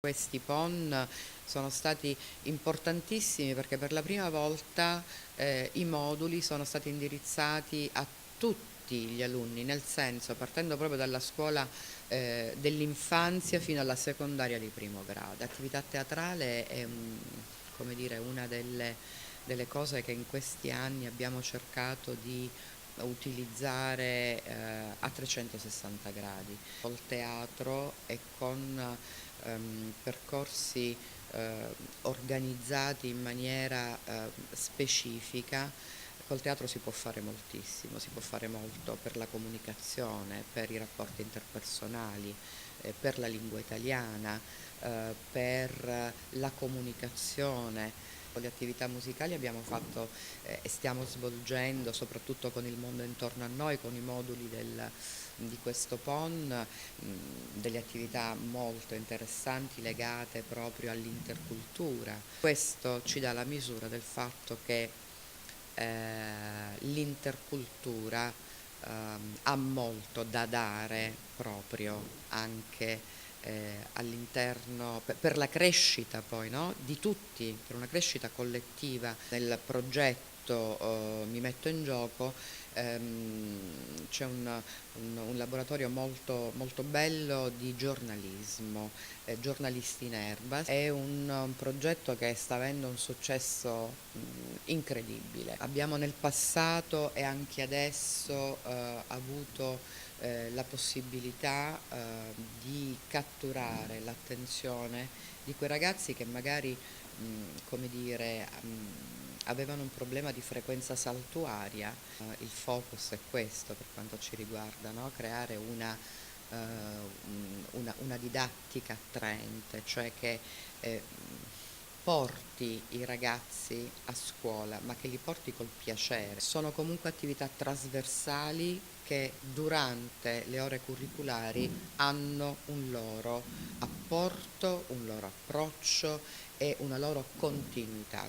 Questi PON sono stati importantissimi perché per la prima volta i moduli sono stati indirizzati a tutti gli alunni, nel senso partendo proprio dalla scuola dell'infanzia fino alla secondaria di primo grado. L'attività teatrale è come dire, una delle cose che in questi anni abbiamo cercato di utilizzare a 360 gradi, col teatro e con percorsi organizzati in maniera specifica. Col teatro si può fare moltissimo, si può fare molto per la comunicazione, per i rapporti interpersonali, per la lingua italiana, per la comunicazione. Con le attività musicali abbiamo fatto e stiamo svolgendo, soprattutto con il mondo intorno a noi, con i moduli di questo PON, delle attività molto interessanti legate proprio all'intercultura. Questo ci dà la misura del fatto che l'intercultura ha molto da dare proprio anche all'interno, per la crescita poi, no? Di tutti, per una crescita collettiva. Nel progetto Mi metto in gioco c'è un laboratorio molto bello di giornalismo, Giornalisti in Erba. È un progetto che sta avendo un successo incredibile. Abbiamo nel passato e anche adesso avuto la possibilità di catturare l'attenzione di quei ragazzi che magari, come dire, avevano un problema di frequenza saltuaria. Il focus è questo per quanto ci riguarda, no? Creare una didattica attraente, cioè che porti i ragazzi a scuola, ma che li porti col piacere. Sono comunque attività trasversali che durante le ore curriculari hanno un loro apporto, un loro approccio e una loro continuità.